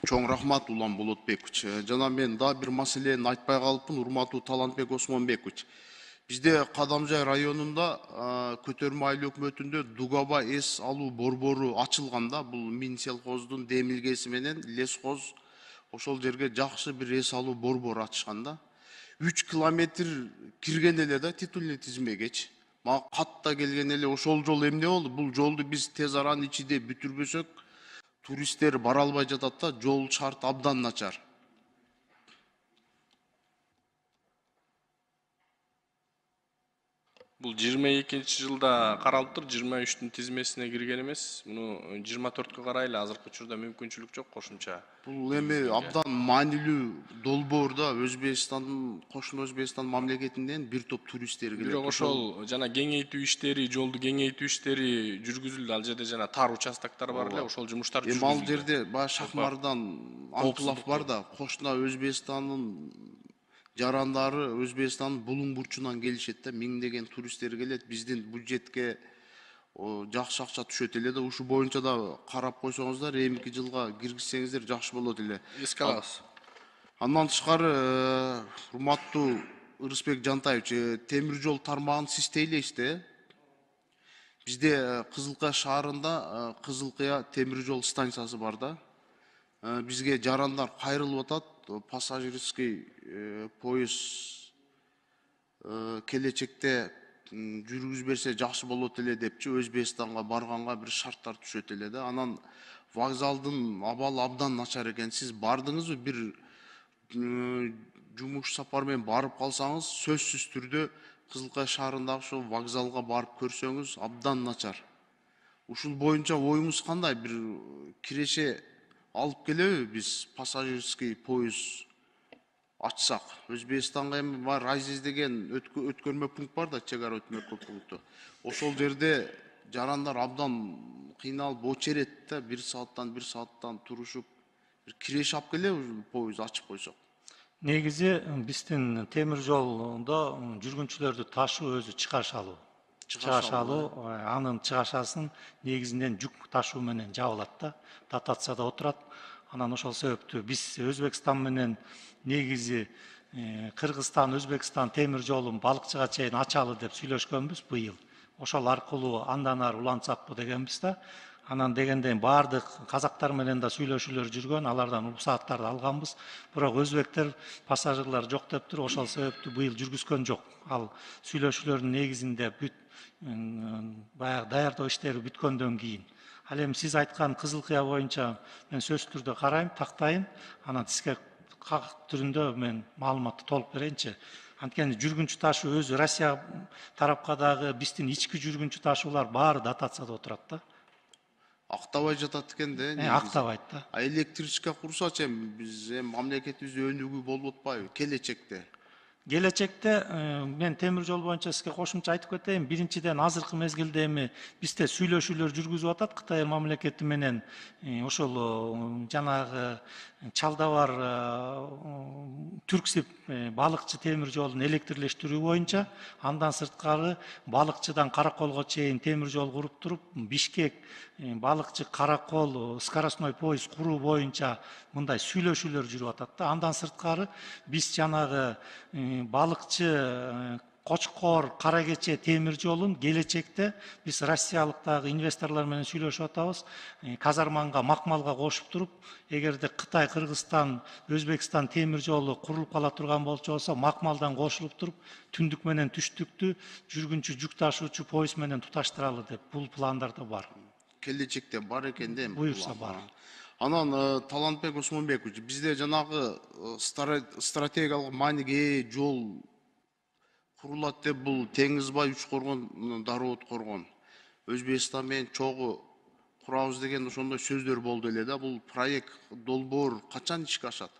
Чоң рахмат Улан Болотбекович. Жана мен да бир маселени айтпай калыпмын, урматтуу Талантбек Осмонбекович. Бизде Кадамжай районунда көтөрмө айыл өкмөтүндө Дугаба эс алуу борбору ачылганда, бул Минселхоздун демилгеси менен лесхоз ошол жерге жакшы бир эс алуу борбору ачышканда 3 километр кирген эле да титульный тизмегечи. Мага катта келген эле ошол жол эмне болду? Бул жолду биз тез аранын ичинде бүтүрбөсөк, туристтер бара албай жатат да, жол шарт абдан начар. Бул 22 жылда каралыптыр, 23-түн тизмесине кирген эмес. Муну 24-кө карайлы, азыркы учурда мүмкүнчүлүк жок кошумча. Бул эми абдан маанилүү долбоор да, Өзбекстандын, кошуна Өзбекстан мамлекетинен бир топ туристтер келет. Бирок ошол жана кеңейтүү иштери, жолду кеңейтүү иштери жүргүзүлдү. Ал жерде жана тар участоктор бар эле, ошол жумуштар жүргүзүлдү. Эми ал жерде баягы Шахмардан анклав бар да, кошуна Өзбекстандын жарандары Өзбекстандын булуң бурчунан келишет да, миңдеген туристтер келет. Биздин бюджетке жакшы акча түшөт эле да, ушу боюнча да карап койсоңуздар, эмки жылга киргизсеңиздер жакшы болот эле. Эске алабыз. Андан тышкары, урматтуу Ырысбек Жантаевич, темир жол тармагын сиз тейлейсиз. Бизде Кызылкая шаарында Кызылкая темир жол станциясы бар да. Бизге жарандар кайрылып атат, пассажирский поезд келечекте жүргүзүп берсе жакшы болот эле депчи, Өзбекстанга барганга бир шарттар түшөт эле да. Анан вокзалдын абалы абдан начар экен. Сиз бардыңызбы? Бир жумуш сапар менен барып калсаңыз, сөзсүз түрдө Кызылкая шаарындагы ошол вокзалга барып көрсөңүз абдан начар. Ушул боюнча оюңуз кандай? Бир киреше алып келеби биз пассажирский поезд ачсак? Өзбекстанга эми бар Айзиз деген өткөрмө пункт бар да, чек ара өткөрмө пункту. Ошол жерде жарандар абдан кыйналып очерет да, 1 сааттан турушуп бир киреше алып келеби поезд ачып койсок? Негизи биздин темир жолдо жүргүнчүлөрдү ташуу өзү чыгаш алуу. Чыгаш алуу, анын чыгашасын негизинен жүк ташуу менен жабылат да, дотацияда отурат. Анан ошол себептүү биз Өзбекстан менен негизи Кыргызстан, Өзбекстан темир жолун балыкчыга чейин ачалы деп сүйлөшкөнбүз быйыл. Ошол аркылуу андан ары улантсакпы дегенбиз да. Анан дегенден баардык казактар менен да сүйлөшүүлөр жүргөн, алардан уруксааттарды алганбыз. Бирок өзбектер пассажирлар жок дептир, ошол себептүү быйыл жүргүзгөн жок. Ал сүйлөшүүлөрдүн негизинде баягы даярдоо иштери бүткөндөн кийин. Ал эми сиз айткан Кызылкыя боюнча мен сөзсүз түрдө карайм, тактайын. Анан сизге түрүндө мен маалыматты толук берейинчи. Анткени жүргүнчү ташуу өзү Россия тарапка дагы биздин ички жүргүнчү ташуулар баары дотацияда отурат да. Актабай жатат экен да. Актабайт да. А электричка курсачы эми биз мамлекетибизде өнүгүү болуп атпайбы келечекте? Келечекте мен темир жол боюнча сизге кошумча айтып кетейин. Биринчиден азыркы мезгилде эми бизде сүйлөшүүлөр жүргүзүп атат Кытай мамлекети менен ошол жанагы чалда бар Түрксиб балыкчы темир жолун электрлештирүү боюнча, андан сырткары балыкчыдан Караколго чейин темир жол куруп туруп, Бишкек балыкчы Каракол скоростной поезд куруу боюнча мындай сүйлөшүүлөр жүрүп атат да. Андан сырткары биз жанагы балыкчы Кочкор, Каракече темир жолун келечекте биз Россиялыктагы инвесторлор менен сүйлөшүп атабыз. Казарманга, Макмалга кошуп туруп, эгерде Кытай, Кыргызстан, Өзбекстан темир жолу курулуп кала турган болчу болсо, Макмалдан кошулуп туруп, түндүк менен түштүктү жүргүнчү жүк ташуучу поезд менен туташтыралы деп бул пландарда бар. Келечекте бар экен да эми. Буюрса бар. Анан Талантбек Осмонбекович, бизде жанагы стратегиялык мааниге жол курулат деп бул Теңизбай, Үчкоргон, Дароот Коргон, Өзбекстан менен чогуу курабыз деген ошондой сөздөр болду эле да. Бул проект, долбоор качан ишке ашат?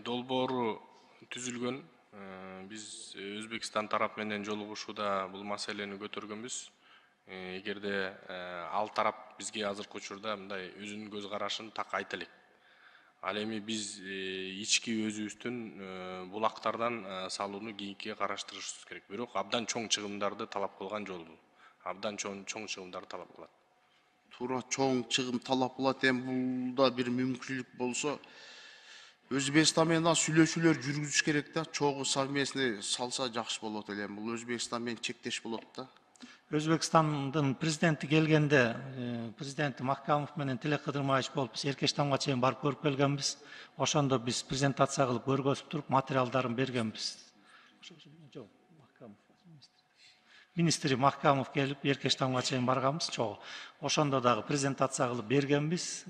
Долбоору түзүлгөн. Биз Өзбекстан тарап менен жолугушууда бул маселени көтөргөнбүз. Эгерде ал тарап бизге азыркы учурда мындай өзүнүн көз карашын так айта элек. Ал эми биз ички өзүбүздүн булактардан салууну кийинкиге караштырышыбыз керек. Бирок абдан чоң чыгымдарды талап кылган жол бул. Абдан чоң чыгымдарды талап кылат. туура чоң чыгым талап кылат. Эми бул да бир мүмкүнчүлүк болсо Өзбекстан менен сүйлөшүүлөр жүргүзүш керек да, чогуу совместный салса жакшы болот эле. Бул Өзбекстан менен чектеш болот да. Өзбекстандын президенти келгенде, президенти Маккамов менен Тилек Кыдырмаевич болуп, биз Эркештамга чейин барып көрүп келгенбиз. Ошондо биз презентация кылып көргөзүп туруп материалдарын бергенбиз. Министри Маккамов келип Эркештамга чейин барганбыз, чогуу. Ошондо дагы презентация кылып бергенбиз.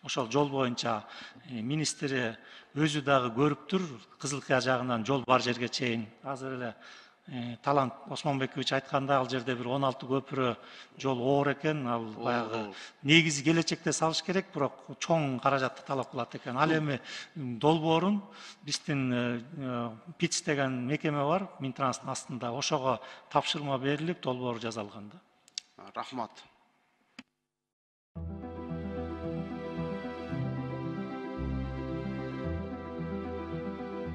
Ошол жол боюнча министри өзү дагы көрүптүр, Кызылкыя жагынан жол бар жерге чейин. Азыр эле Талант Осмонбекович айткандай, ал жерде бир 16 көпүрө жол оор экен. Ал баягы негизи келечекте салыш керек, бирок чоң каражатты талап кылат экен. Ал эми долбоорун биздин ПИЦ деген мекеме бар, Минтранстын астында. Ошого тапшырма берилип, долбоор жасалган да. Рахмат.